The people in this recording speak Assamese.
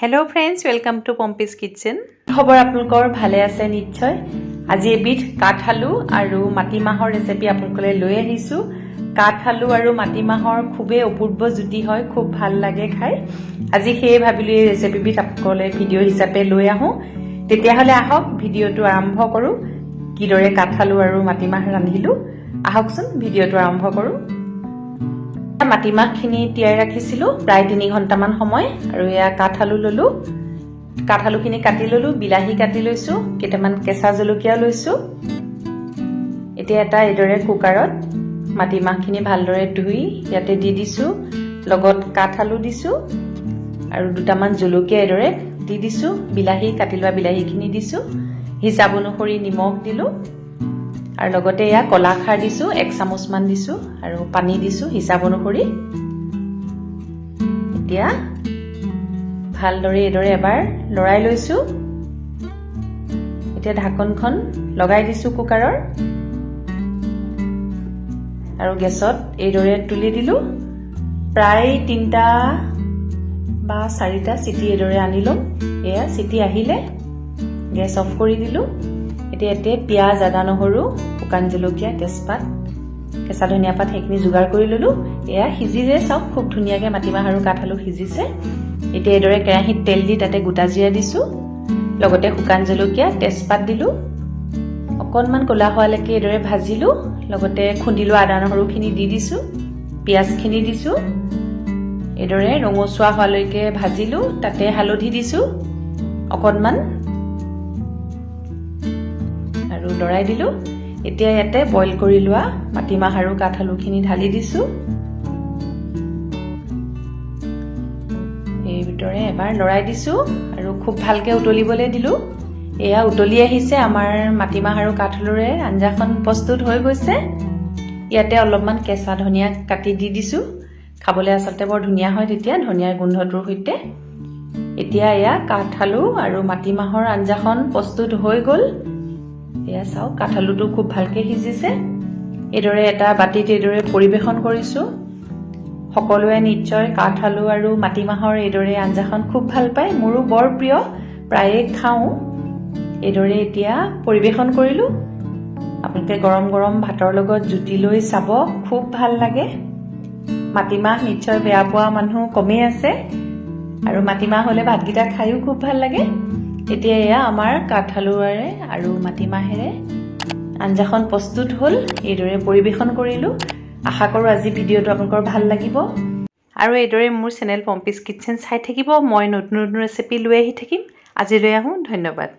hello friends welcome to Pampi's kitchen खबर आपलोকৰ ভালে আছে নিশ্চয় আজি এবিধ কাঠআলু আৰু মাটিমাহৰ ৰেচিপি আপোনালোকলৈ লৈ আহিছো কাঠআলু আৰু মাটিমাহৰ খুবে অপূৰ্ব জুতি হয় খুব ভাল লাগে খাই আজি সেই ভাবিলো এই ৰেচিপিবিধ আপোনালোকলৈ ভিডিও হিচাপে লৈ আহো তেতিয়া হলে আহক ভিডিওটো আৰম্ভ কৰো কিদৰে কাঠআলু আৰু মাটিমাহ ৰান্ধিলো আহকচোন ভিডিওটো আৰম্ভ কৰো মাটিমাহখিনি তিয়াই ৰাখিছিলো প্ৰায় 3 ঘণ্টামান সময় আৰু এয়া কাঠআলু ললো কাঠআলুখিনি কাটি ললো বিলাহী কাটি লৈছো কেটামান কেঁচা জলকীয়া লৈছো এতিয়া এটা এদৰে কুকাৰত মাটিমাহখিনি ভালদৰে ধুই ইয়াতে দি দিছো লগত কাঠআলু দিছো আৰু দুটামান জলকীয়া এদৰে দি দিছো বিলাহী কাটি লোৱা বিলাহীখিনি দিছো হিচাপ অনুসৰি নিমখ দিলো আৰু লগতে ইয়া কলা খাৰ দিছো 1 চামুচ মান দিছো আৰু পানী দিছো হিচাপ অনুসৰি এতিয়া ভালদৰে এদৰে এবাৰ লৰাই লৈছো এতিয়া ঢাকনখন লগাই দিছো কুকাৰৰ আৰু গেছত এদৰে তুলি দিলো প্ৰায় 3টা বা 4টা সিটি এদৰে আনিলো এয়া সিটি আহিলে গেছ অফ কৰি দিলো এতে পিয়াজ আদা নহৰু শুকান জলকীয়া তেজপাত কেঁচা ধনিয়া পাত হেখিনি যোগাৰ কৰি ললো এয়া সিজিলে সব খুব ধুনিয়াকে মাটিমাহ আৰু কাঠআলু সিজিছে এতিয়া এদৰে কেৰাহীত তেল দি তাতে গোটা জিৰা দিছো লগতে শুকান জলকীয়া তেজপাত দিলো অকনমান কলা হোৱালৈকে এদৰে ভাজিলো লগতে খুন্দিলো আদা নহৰুখিনি দি দিছো পিয়াজখিনি দিছো এদৰে ৰঙচুৱা হোৱালৈকে ভাজিলো তাতে হালধি দিছো অকনমান আৰু লৰাই দিলো এতিয়া ইয়াতে বইল কৰি লোৱা মাটিমাহ আৰু কাঠআলুখিনি ঢালি দিছো এই ভিতৰে এবাৰ লৰাই দিছো আৰু খুব ভালকে উতলিবলৈ দিলো এয়া উতলি আহিছে আমাৰ মাটিমাহ আৰু কাঠআলুৰে আঞ্জাখন প্ৰস্তুত হৈ গৈছে ইয়াতে অলপমান কেঁচা ধনিয়া কাটি দি দিছো খাবলৈ আচলতে বৰ ধুনিয়া হয় তেতিয়া ধনিয়াৰ গোন্ধটোৰ সৈতে এতিয়া এয়া কাঠআলু আৰু মাটিমাহৰ আঞ্জাখন প্ৰস্তুত হৈ গল এয়া চাও কাঠআলুটো খুব ভালকে সিজিছে এদৰে এটা বাটিত এদৰে পৰিবেশন কৰিছো সকলোৱে নিশ্চয় কাঠআলু আৰু মাটিমাহৰ এদৰে আঞ্জাখন খুব ভাল পায় মোৰো বৰ প্ৰিয় প্ৰায়ে খাওঁ এদৰে এতিয়া পৰিবেশন কৰিলো আপোনালোকে গৰম গৰম ভাতৰ লগত জুতি লৈ চাব খুব ভাল লাগে মাটিমাহ নিশ্চয় বেয়া পোৱা মানুহ কমেই আছে আৰু মাটিমাহ হলে ভাতগিটা খাইও খুব ভাল লাগে এতিয়া এয়া আমাৰ কাঠআলুৰে আৰু মাটিমাহেৰে আঞ্জাখন প্ৰস্তুত হ'ল এদৰে পৰিবেশন কৰিলো আশা কৰো আজি ভিডিওটো আপোনালোকৰ ভাল লাগিব আৰু এদৰে মোৰ চেনেল পম্পিজ কিচেন চাই থাকিব মই নতুন নতুন ৰেচিপি লৈ আহি থাকিম আজিলৈ আহো ধন্যবাদ